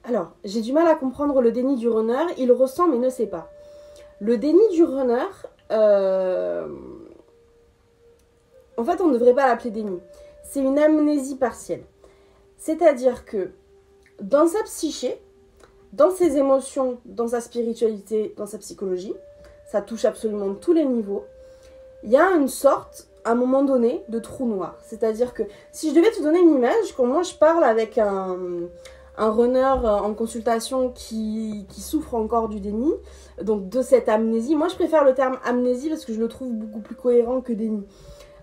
Alors, j'ai du mal à comprendre le déni du runner. Il ressent mais ne sait pas. Le déni du runner, en fait, on ne devrait pas l'appeler déni. C'est une amnésie partielle. C'est-à-dire que dans sa psyché, dans ses émotions, dans sa spiritualité, dans sa psychologie, ça touche absolument tous les niveaux, il y a une sorte, à un moment donné, de trou noir. C'est-à-dire que si je devais te donner une image, quand moi je parle avec un runner en consultation qui souffre encore du déni, donc de cette amnésie, moi je préfère le terme amnésie parce que je le trouve beaucoup plus cohérent que déni.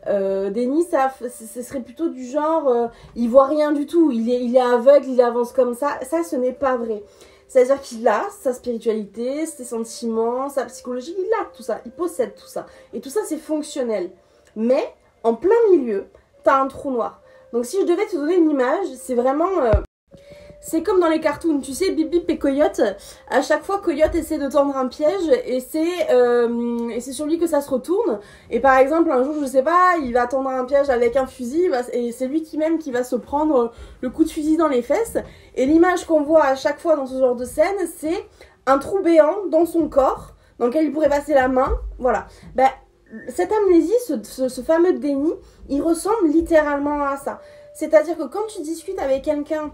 Déni, ce serait plutôt du genre, il voit rien du tout, il est aveugle, il avance comme ça. Ça, ce n'est pas vrai. C'est-à-dire qu'il a sa spiritualité, ses sentiments, sa psychologie, il a tout ça, il possède tout ça. Et tout ça, c'est fonctionnel. Mais, en plein milieu, t'as un trou noir. Donc si je devais te donner une image, c'est vraiment... c'est comme dans les cartoons, tu sais, Bip Bip et Coyote. À chaque fois, Coyote essaie de tendre un piège et c'est sur lui que ça se retourne. Et par exemple, un jour, je sais pas, il va tendre un piège avec un fusil et c'est lui même qui va se prendre le coup de fusil dans les fesses. Et l'image qu'on voit à chaque fois dans ce genre de scène, c'est un trou béant dans son corps, dans lequel il pourrait passer la main. Voilà. Ben, cette amnésie, ce fameux déni, il ressemble littéralement à ça. C'est-à-dire que quand tu discutes avec quelqu'un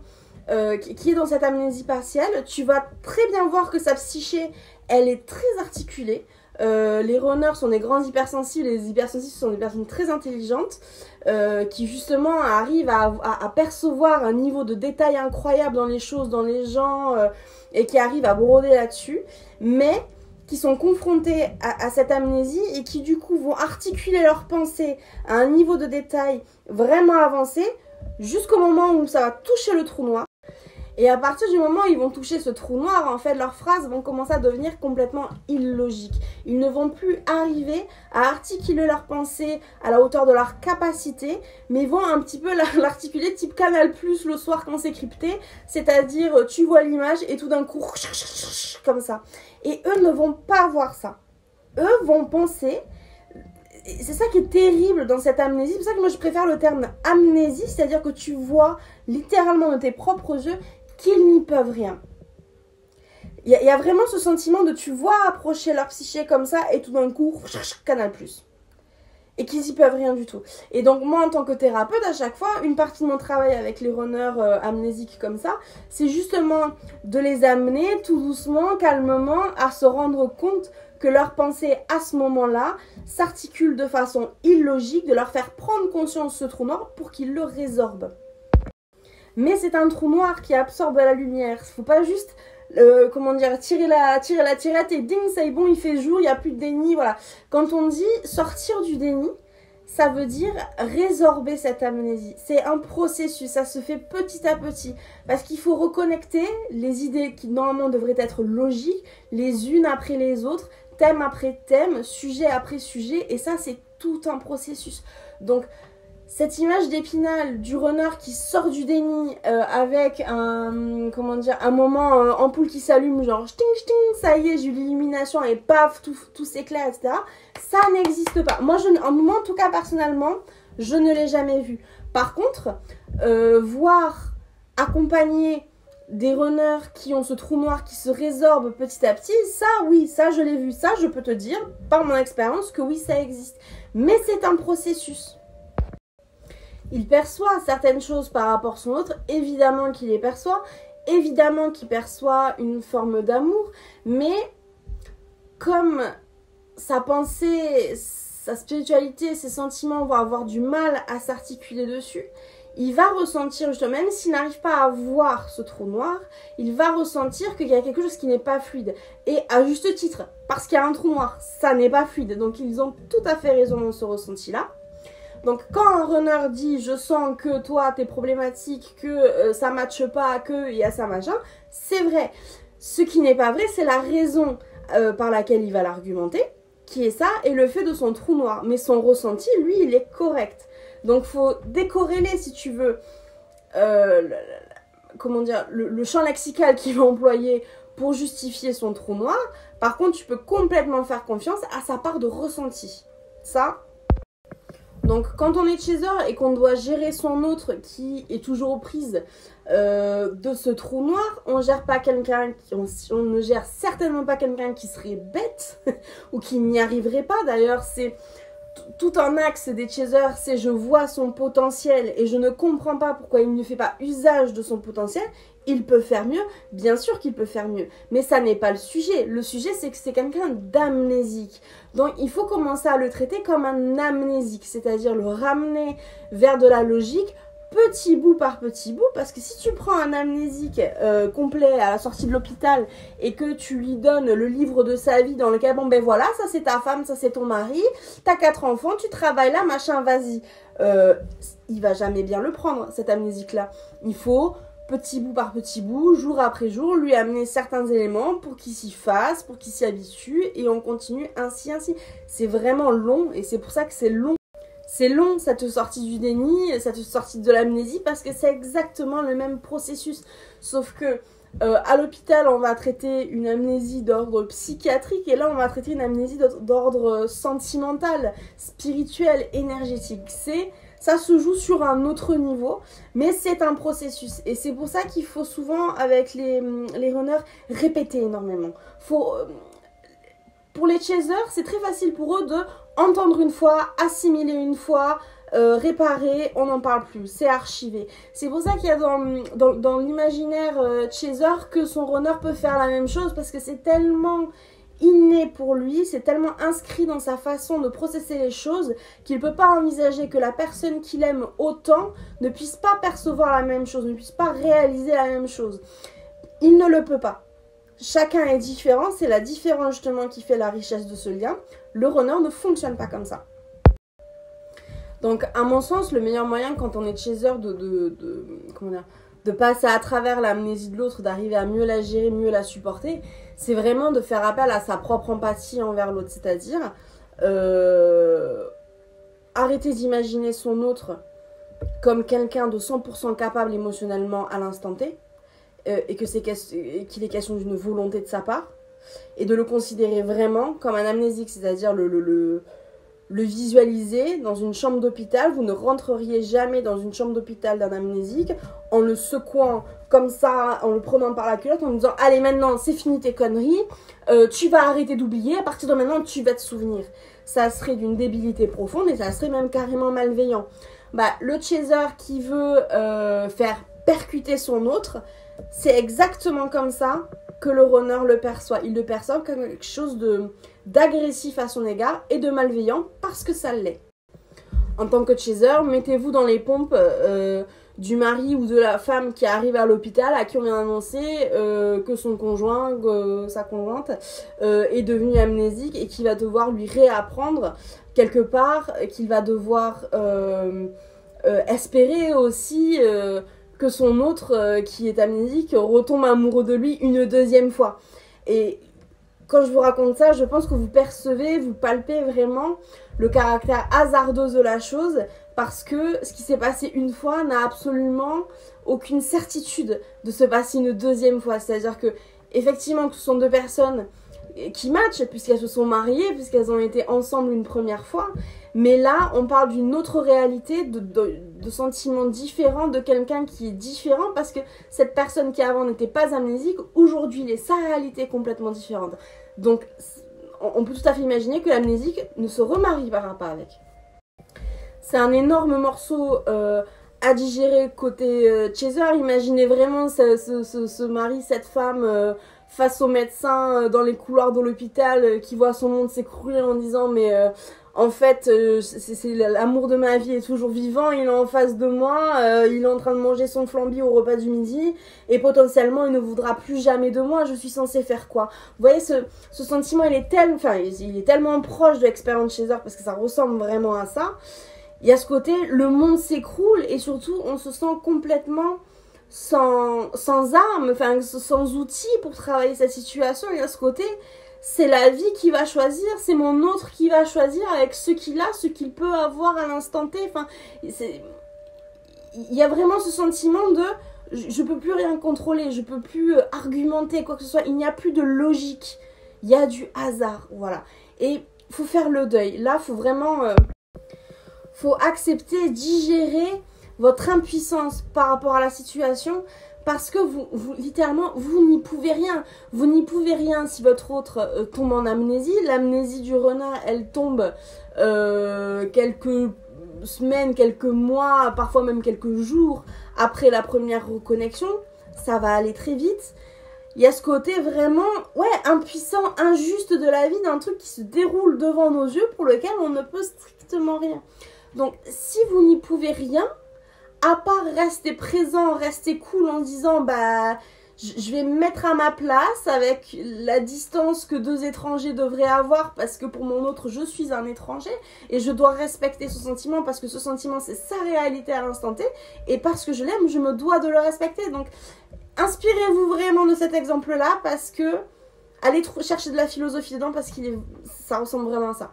qui est dans cette amnésie partielle, tu vas très bien voir que sa psyché, elle est très articulée. Les runners sont des grands hypersensibles, et les hypersensibles sont des personnes très intelligentes qui justement arrivent à percevoir un niveau de détail incroyable dans les choses, dans les gens, et qui arrivent à broder là-dessus, mais qui sont confrontés à cette amnésie et qui du coup vont articuler leurs pensées à un niveau de détail vraiment avancé jusqu'au moment où ça va toucher le trou noir. Et à partir du moment où ils vont toucher ce trou noir, en fait, leurs phrases vont commencer à devenir complètement illogiques. Ils ne vont plus arriver à articuler leurs pensées à la hauteur de leur capacité, mais vont un petit peu l'articuler type Canal+, le soir quand c'est crypté, c'est-à-dire tu vois l'image et tout d'un coup, comme ça. Et eux ne vont pas voir ça. Eux vont penser... C'est ça qui est terrible dans cette amnésie. C'est pour ça que moi je préfère le terme amnésie, c'est-à-dire que tu vois littéralement de tes propres yeux qu'ils n'y peuvent rien. Il y a vraiment ce sentiment de tu vois approcher leur psyché comme ça et tout d'un coup, Canal+. Et qu'ils n'y peuvent rien du tout. Et donc moi en tant que thérapeute, à chaque fois, une partie de mon travail avec les runners amnésiques comme ça, c'est justement de les amener tout doucement, calmement, à se rendre compte que leurs pensées à ce moment-là s'articulent de façon illogique, de leur faire prendre conscience de ce trou noir pour qu'ils le résorbent. Mais c'est un trou noir qui absorbe la lumière. Il ne faut pas juste, tirer la tirette et ding, ça y est bon, il fait jour, il n'y a plus de déni, voilà. Quand on dit sortir du déni, ça veut dire résorber cette amnésie. C'est un processus, ça se fait petit à petit. Parce qu'il faut reconnecter les idées qui normalement devraient être logiques, les unes après les autres, thème après thème, sujet après sujet, et ça c'est tout un processus. Donc cette image d'Épinal du runner qui sort du déni avec un moment ampoule qui s'allume, genre sting sting, ça y est, j'ai eu l'illumination et paf, tout s'éclaire, etc. Ça n'existe pas. Moi, moi, en tout cas, personnellement, je ne l'ai jamais vu. Par contre, voir accompagner des runners qui ont ce trou noir qui se résorbe petit à petit, ça oui, ça je l'ai vu, ça je peux te dire par mon expérience que oui, ça existe. Mais c'est un processus. Il perçoit certaines choses par rapport à son autre, évidemment qu'il les perçoit, évidemment qu'il perçoit une forme d'amour, mais comme sa pensée, sa spiritualité, ses sentiments vont avoir du mal à s'articuler dessus, il va ressentir, justement, même s'il n'arrive pas à voir ce trou noir, il va ressentir qu'il y a quelque chose qui n'est pas fluide. Et à juste titre, parce qu'il y a un trou noir, ça n'est pas fluide. Donc ils ont tout à fait raison dans ce ressenti-là. Donc quand un runner dit « je sens que toi t'es problématique, que ça matche pas, qu'il y a ça machin », c'est vrai. Ce qui n'est pas vrai, c'est la raison par laquelle il va l'argumenter, qui est ça, et le fait de son trou noir. Mais son ressenti, lui, il est correct. Donc faut décorréler, si tu veux, le champ lexical qu'il va employer pour justifier son trou noir. Par contre, tu peux complètement faire confiance à sa part de ressenti. Ça... Donc quand on est chaser et qu'on doit gérer son autre qui est toujours aux prises de ce trou noir. On gère pas quelqu'un, on ne gère certainement pas quelqu'un qui serait bête ou qui n'y arriverait pas. D'ailleurs, c'est tout un axe des chasers, c'est je vois son potentiel et je ne comprends pas pourquoi il ne fait pas usage de son potentiel. Il peut faire mieux, bien sûr qu'il peut faire mieux, mais ça n'est pas le sujet. Le sujet, c'est que c'est quelqu'un d'amnésique. Donc, il faut commencer à le traiter comme un amnésique, c'est-à-dire le ramener vers de la logique, petit bout par petit bout, parce que si tu prends un amnésique complet à la sortie de l'hôpital et que tu lui donnes le livre de sa vie dans lequel, bon ben voilà, ça c'est ta femme, ça c'est ton mari, t'as 4 enfants, tu travailles là, machin, vas-y. Il va jamais bien le prendre, cet amnésique-là. Il faut, petit bout par petit bout, jour après jour, lui amener certains éléments pour qu'il s'y fasse, pour qu'il s'y habitue, et on continue ainsi. C'est vraiment long, et c'est pour ça que c'est long. C'est long, cette sortie du déni, cette sortie de l'amnésie, parce que c'est exactement le même processus. Sauf que à l'hôpital, on va traiter une amnésie d'ordre psychiatrique, et là, on va traiter une amnésie d'ordre sentimental, spirituel, énergétique. Ça se joue sur un autre niveau, mais c'est un processus. Et c'est pour ça qu'il faut souvent, avec les runners, répéter énormément. Pour les chasers, c'est très facile pour eux de entendre une fois, assimiler une fois, réparer, on n'en parle plus, c'est archivé. C'est pour ça qu'il y a dans l'imaginaire chaser que son runner peut faire la même chose, parce que c'est tellement inné pour lui, c'est tellement inscrit dans sa façon de processer les choses qu'il ne peut pas envisager que la personne qu'il aime autant ne puisse pas percevoir la même chose, ne puisse pas réaliser la même chose. Il ne le peut pas. Chacun est différent, c'est la différence justement qui fait la richesse de ce lien. Le runner ne fonctionne pas comme ça. Donc, à mon sens, le meilleur moyen quand on est chaser de passer à travers l'amnésie de l'autre, d'arriver à mieux la gérer, mieux la supporter, c'est vraiment de faire appel à sa propre empathie envers l'autre. C'est-à-dire, arrêter d'imaginer son autre comme quelqu'un de 100% capable émotionnellement à l'instant T, et qu'il est question d'une volonté de sa part, et de le considérer vraiment comme un amnésique, c'est-à-dire le visualiser dans une chambre d'hôpital. Vous ne rentreriez jamais dans une chambre d'hôpital d'un amnésique en le secouant comme ça, en le prenant par la culotte, en lui disant « Allez, maintenant, c'est fini tes conneries, tu vas arrêter d'oublier, à partir de maintenant, tu vas te souvenir. » Ça serait d'une débilité profonde et ça serait même carrément malveillant. Le chaser qui veut faire percuter son autre, c'est exactement comme ça que le runner le perçoit. Il le perçoit comme quelque chose d'agressif à son égard et de malveillant parce que ça l'est. En tant que chaser, mettez-vous dans les pompes du mari ou de la femme qui arrive à l'hôpital, à qui on vient annoncer que son conjoint, sa conjointe, est devenu amnésique et qui va devoir lui réapprendre quelque part, qu'il va devoir espérer aussi que son autre, qui est amnésique, retombe amoureux de lui une deuxième fois. Et quand je vous raconte ça, je pense que vous percevez, vous palpez vraiment le caractère hasardeux de la chose, parce que ce qui s'est passé une fois n'a absolument aucune certitude de se passer une deuxième fois. C'est-à-dire que, effectivement, que ce sont deux personnes qui matchent, puisqu'elles se sont mariées, puisqu'elles ont été ensemble une première fois, mais là, on parle d'une autre réalité, de sentiments différents, de quelqu'un qui est différent, parce que cette personne qui avant n'était pas amnésique, aujourd'hui, sa réalité est complètement différente. Donc, on peut tout à fait imaginer que l'amnésique ne se remarie pas avec. C'est un énorme morceau à digérer côté chaser. Imaginez vraiment ce mari, cette femme face au médecin dans les couloirs de l'hôpital qui voit son monde s'écrouler en disant mais en fait c'est l'amour de ma vie est toujours vivant, il est en face de moi, il est en train de manger son flambi au repas du midi et potentiellement il ne voudra plus jamais de moi, je suis censée faire quoi? Vous voyez ce sentiment, il est tellement proche de l'expérience chaser parce que ça ressemble vraiment à ça. Il y a ce côté, le monde s'écroule et surtout on se sent complètement sans armes, enfin sans outils pour travailler cette situation. Il y a ce côté, c'est la vie qui va choisir, c'est mon autre qui va choisir avec ce qu'il a, ce qu'il peut avoir à l'instant T. Enfin, il y a vraiment ce sentiment de je peux plus rien contrôler, je peux plus argumenter quoi que ce soit, il n'y a plus de logique, il y a du hasard, voilà. Et il faut faire le deuil. Là, il faut vraiment faut accepter, digérer votre impuissance par rapport à la situation, parce que littéralement, vous n'y pouvez rien. Vous n'y pouvez rien si votre autre tombe en amnésie. L'amnésie du renard, elle tombe quelques semaines, quelques mois, parfois même quelques jours après la première reconnexion. Ça va aller très vite. Il y a ce côté vraiment, impuissant, injuste de la vie, d'un truc qui se déroule devant nos yeux pour lequel on ne peut strictement rien. Donc, si vous n'y pouvez rien, à part rester présent, rester cool en disant je vais me mettre à ma place avec la distance que deux étrangers devraient avoir, parce que pour mon autre je suis un étranger et je dois respecter ce sentiment parce que ce sentiment c'est sa réalité à l'instant T, et parce que je l'aime je me dois de le respecter. Donc inspirez-vous vraiment de cet exemple là, parce que allez chercher de la philosophie dedans, parce ça ressemble vraiment à ça.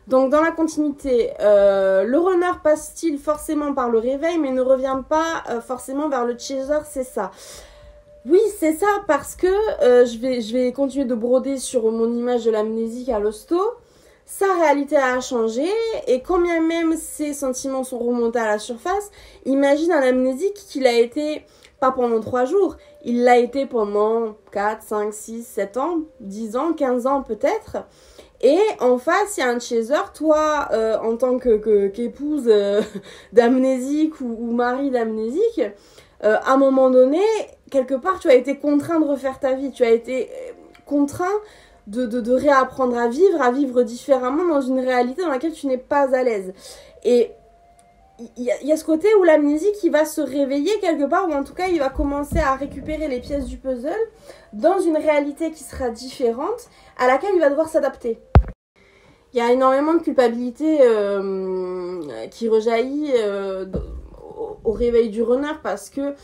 Donc dans la continuité, le runner passe-t-il forcément par le réveil, mais ne revient pas forcément vers le chaser, c'est ça. Oui, c'est ça, parce que je vais continuer de broder sur mon image de l'amnésique à l'hosto. Sa réalité a changé, et quand bien même ses sentiments sont remontés à la surface, imagine un amnésique qu'il a été, pas pendant 3 jours, il l'a été pendant 4, 5, 6, 7 ans, 10 ans, 15 ans peut-être. Et en face, il y a un chaser, toi, en tant qu'épouse d'amnésique ou mari d'amnésique, à un moment donné, quelque part, tu as été contraint de refaire ta vie. Tu as été contraint de réapprendre à vivre différemment dans une réalité dans laquelle tu n'es pas à l'aise. Et il y a ce côté où l'amnésique, il va se réveiller quelque part, ou en tout cas, il va commencer à récupérer les pièces du puzzle dans une réalité qui sera différente, à laquelle il va devoir s'adapter. Il y a énormément de culpabilité qui rejaillit au réveil du runner, parce que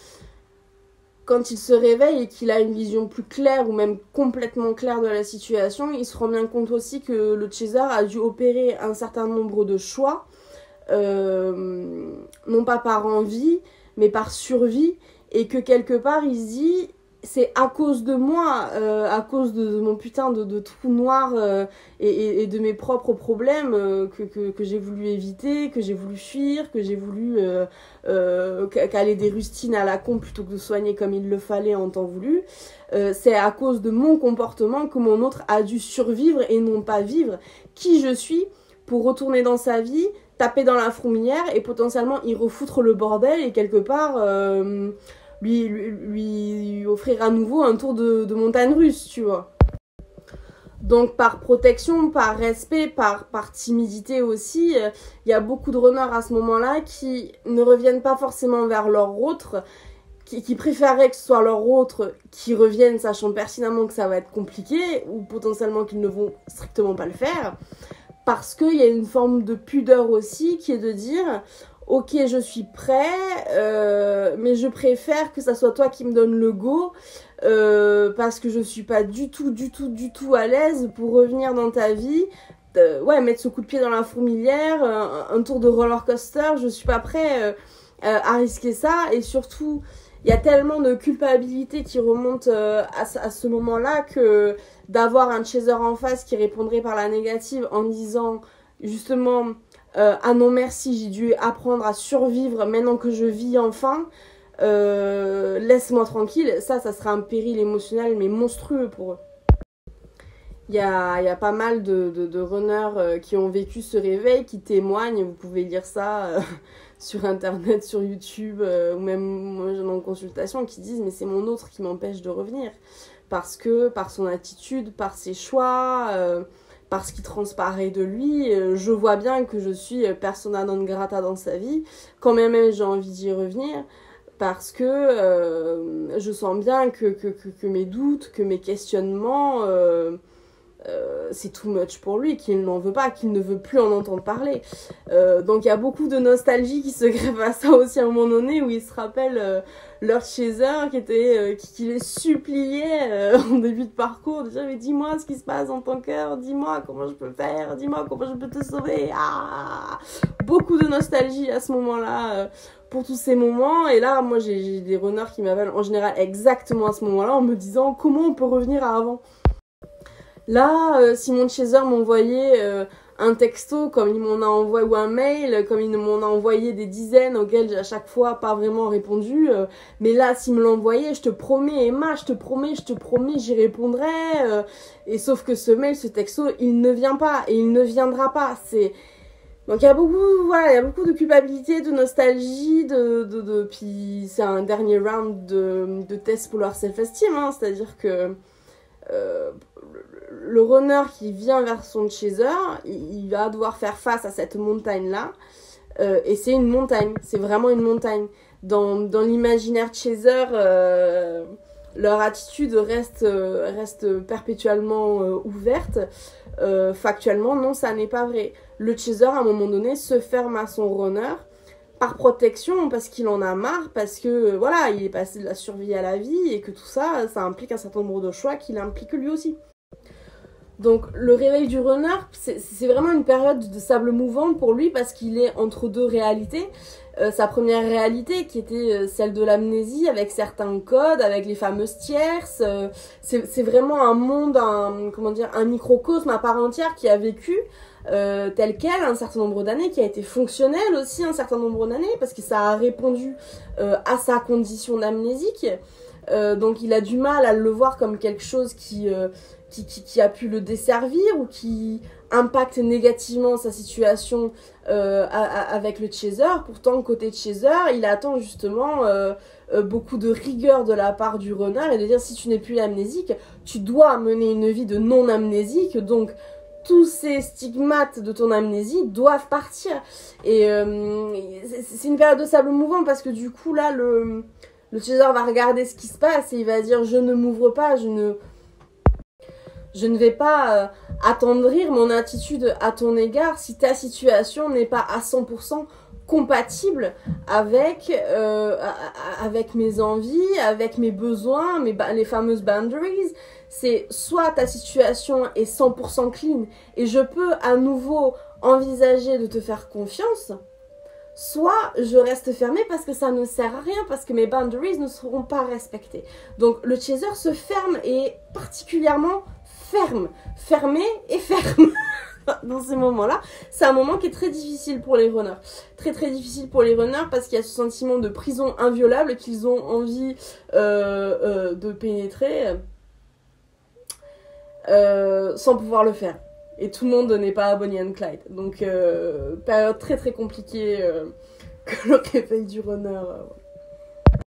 quand il se réveille et qu'il a une vision plus claire ou même complètement claire de la situation, il se rend bien compte aussi que le chaser a dû opérer un certain nombre de choix, non pas par envie mais par survie, et que quelque part il se dit c'est à cause de moi, à cause de mon putain de trou noir et de mes propres problèmes que j'ai voulu éviter, que j'ai voulu fuir, que j'ai voulu caler des rustines à la con plutôt que de soigner comme il le fallait en temps voulu. C'est à cause de mon comportement que mon autre a dû survivre et non pas vivre qui je suis pour retourner dans sa vie, taper dans la fourmilière et potentiellement y refoutre le bordel et quelque part lui offrir à nouveau un tour de montagne russe, tu vois. Donc par protection, par respect, par timidité aussi, il y a beaucoup de runners à ce moment-là qui ne reviennent pas forcément vers leur autre, qui préféraient que ce soit leur autre qui revienne, sachant pertinemment que ça va être compliqué, ou potentiellement qu'ils ne vont strictement pas le faire, parce qu'il y a une forme de pudeur aussi qui est de dire ok, je suis prêt, mais je préfère que ça soit toi qui me donne le go, parce que je suis pas du tout à l'aise pour revenir dans ta vie, mettre ce coup de pied dans la fourmilière, un tour de roller coaster, je suis pas prêt à risquer ça. Et surtout, il y a tellement de culpabilité qui remonte à ce moment-là, que d'avoir un chaser en face qui répondrait par la négative en disant justement ah non merci, j'ai dû apprendre à survivre maintenant que je vis enfin, laisse-moi tranquille, ça sera un péril émotionnel mais monstrueux pour eux. Il y a pas mal de runners qui ont vécu ce réveil, qui témoignent, vous pouvez lire ça sur internet, sur YouTube, ou même moi en consultation, qui disent mais c'est mon autre qui m'empêche de revenir, parce que par son attitude, par ses choix, par ce qui transparaît de lui, je vois bien que je suis persona non grata dans sa vie, quand même j'ai envie d'y revenir, parce que je sens bien que mes doutes, que mes questionnements, c'est too much pour lui, qu'il n'en veut pas, qu'il ne veut plus en entendre parler. Donc il y a beaucoup de nostalgie qui se greffe à ça aussi à un moment donné, où ils se rappellent leur chaser qui les suppliait en début de parcours, de dire mais dis-moi ce qui se passe dans ton cœur, dis-moi comment je peux faire, dis-moi comment je peux te sauver. Beaucoup de nostalgie à ce moment-là pour tous ces moments. Et là moi j'ai des runners qui m'appellent en général exactement à ce moment-là en me disant comment on peut revenir à avant. Là, si mon chaser m'envoyait un texto comme il m'en a envoyé, ou un mail comme il m'en a envoyé des dizaines auxquels j'ai à chaque fois pas vraiment répondu. Mais là, s'il me l'envoyait, je te promets, Emma, je te promets, j'y répondrai. Et sauf que ce mail, ce texto, il ne vient pas et il ne viendra pas. Donc il y a beaucoup de culpabilité, de nostalgie, puis c'est un dernier round de tests pour leur self-esteem, hein, c'est-à-dire que le runner qui vient vers son chaser, il va devoir faire face à cette montagne-là, et c'est une montagne, c'est vraiment une montagne. Dans l'imaginaire chaser, leur attitude reste perpétuellement ouverte. Factuellement, non, ça n'est pas vrai. Le chaser, à un moment donné, se ferme à son runner par protection, parce qu'il en a marre, parce que voilà, il est passé de la survie à la vie, et que tout ça, ça implique un certain nombre de choix qu'il implique lui aussi. Donc le réveil du runner, c'est vraiment une période de sable mouvant pour lui, parce qu'il est entre deux réalités. Sa première réalité qui était celle de l'amnésie, avec certains codes, avec les fameuses tierces. C'est vraiment un monde, un microcosme à part entière qui a vécu tel quel un certain nombre d'années, qui a été fonctionnel aussi un certain nombre d'années, parce que ça a répondu à sa condition d'amnésique. Donc il a du mal à le voir comme quelque chose qui a pu le desservir, ou qui impacte négativement sa situation avec le chaser. Pourtant, côté chaser, il attend justement beaucoup de rigueur de la part du runner, et de dire, si tu n'es plus amnésique, tu dois mener une vie de non-amnésique, donc tous ces stigmates de ton amnésie doivent partir. Et c'est une période de sable mouvant, parce que du coup, là, le chaser va regarder ce qui se passe, et il va dire, je ne m'ouvre pas, je ne vais pas attendrir mon attitude à ton égard si ta situation n'est pas à 100% compatible avec mes envies, avec mes besoins, les fameuses boundaries. C'est soit ta situation est 100% clean et je peux à nouveau envisager de te faire confiance, soit je reste fermée parce que ça ne sert à rien, parce que mes boundaries ne seront pas respectées. Donc le chaser se ferme, et particulièrement fermé et ferme dans ces moments-là. C'est un moment qui est très difficile pour les runners. Très très difficile pour les runners, parce qu'il y a ce sentiment de prison inviolable qu'ils ont envie de pénétrer sans pouvoir le faire. Et tout le monde n'est pas Bonnie and Clyde. Donc période très très compliquée que le réveil du runner.